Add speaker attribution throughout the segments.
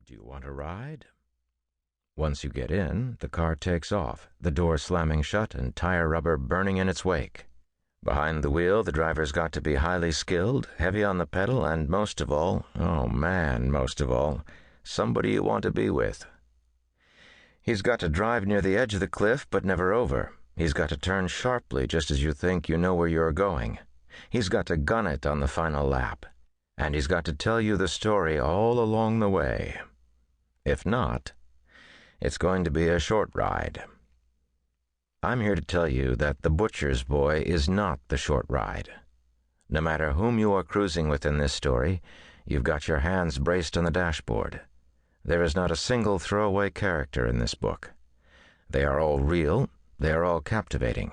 Speaker 1: Do you want a ride? Once you get in, the car takes off, the door slamming shut and tire rubber burning in its wake. Behind the wheel, the driver's got to be highly skilled, heavy on the pedal, and most of all, oh man, most of all, somebody you want to be with. He's got to drive near the edge of the cliff, but never over. He's got to turn sharply just as you think you know where you're going. He's got to gun it on the final lap. And he's got to tell you the story all along the way. If not, it's going to be a short ride. I'm here to tell you that The Butcher's Boy is not the short ride. No matter whom you are cruising with in this story, you've got your hands braced on the dashboard. There is not a single throwaway character in this book. They are all real, they are all captivating.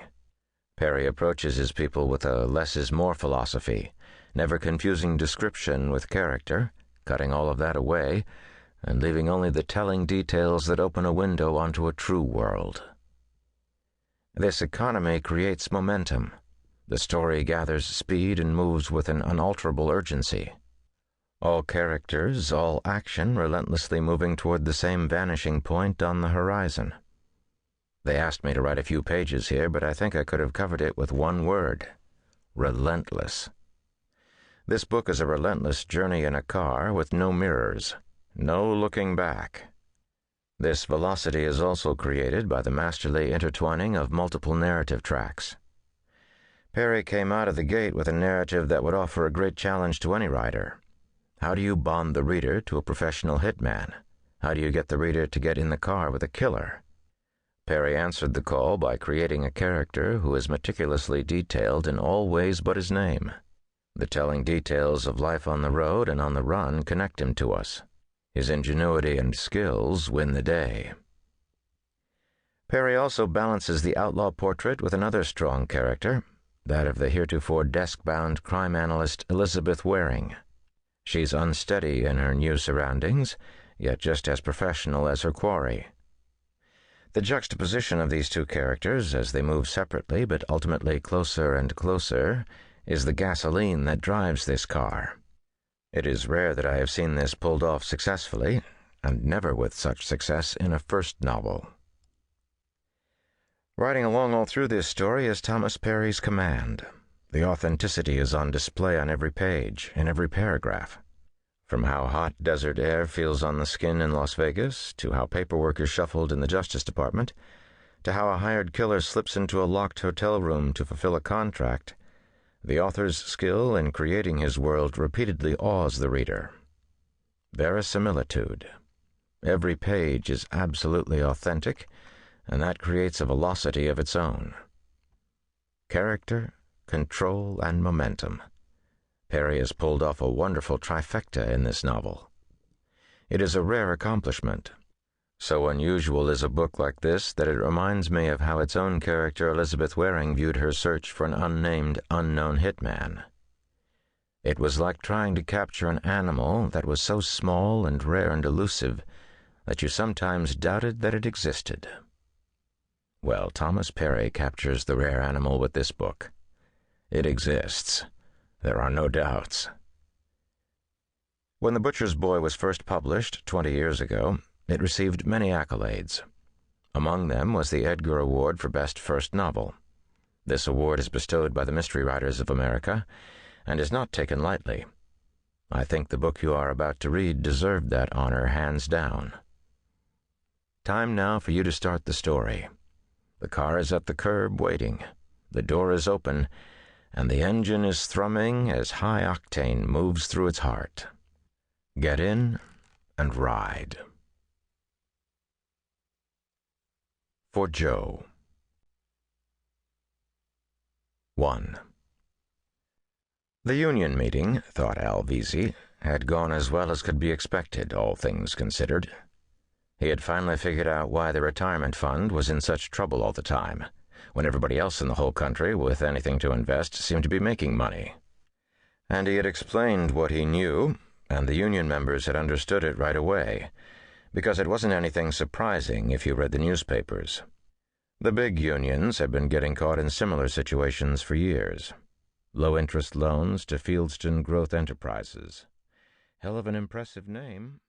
Speaker 1: Perry approaches his people with a less is more philosophy, never confusing description with character, cutting all of that away, and leaving only the telling details that open a window onto a true world. This economy creates momentum. The story gathers speed and moves with an unalterable urgency. All characters, all action relentlessly moving toward the same vanishing point on the horizon. They asked me to write a few pages here, but I think I could have covered it with one word: relentless. This book is a relentless journey in a car with no mirrors, no looking back. This velocity is also created by the masterly intertwining of multiple narrative tracks. Perry came out of the gate with a narrative that would offer a great challenge to any writer. How do you bond the reader to a professional hitman? How do you get the reader to get in the car with a killer? Perry answered the call by creating a character who is meticulously detailed in all ways but his name. The telling details of life on the road and on the run connect him to us. His ingenuity and skills win the day. Perry also balances the outlaw portrait with another strong character, that of the heretofore desk-bound crime analyst Elizabeth Waring. She's unsteady in her new surroundings, yet just as professional as her quarry. The juxtaposition of these two characters, as they move separately but ultimately closer and closer, is the gasoline that drives this car. It is rare that I have seen this pulled off successfully, and never with such success in a first novel. Riding along all through this story is Thomas Perry's command. The authenticity is on display on every page, in every paragraph. From how hot desert air feels on the skin in Las Vegas, to how paperwork is shuffled in the Justice Department, to how a hired killer slips into a locked hotel room to fulfill a contract, the author's skill in creating his world repeatedly awes the reader. Verisimilitude. Every page is absolutely authentic, and that creates a velocity of its own. Character, control, and momentum. Perry has pulled off a wonderful trifecta in this novel. It is a rare accomplishment. So unusual is a book like this that it reminds me of how its own character Elizabeth Waring viewed her search for an unnamed, unknown hitman. It was like trying to capture an animal that was so small and rare and elusive that you sometimes doubted that it existed. Well, Thomas Perry captures the rare animal with this book. It exists. There are no doubts. When The Butcher's Boy was first published 20 years ago, it received many accolades. Among them was the Edgar Award for Best First Novel. This award is bestowed by the Mystery Writers of America and is not taken lightly. I think the book you are about to read deserved that honor hands down. Time now for you to start the story. The car is at the curb waiting. The door is open, and the engine is thrumming as high octane moves through its heart. Get in and ride. For Joe. 1. The union meeting, thought Al Veazey, had gone as well as could be expected, all things considered. He had finally figured out why the retirement fund was in such trouble all the time, when everybody else in the whole country with anything to invest seemed to be making money. And he had explained what he knew, and the union members had understood it right away, because it wasn't anything surprising if you read the newspapers. The big unions had been getting caught in similar situations for years. Low-interest loans to Fieldston Growth Enterprises. Hell of an impressive name.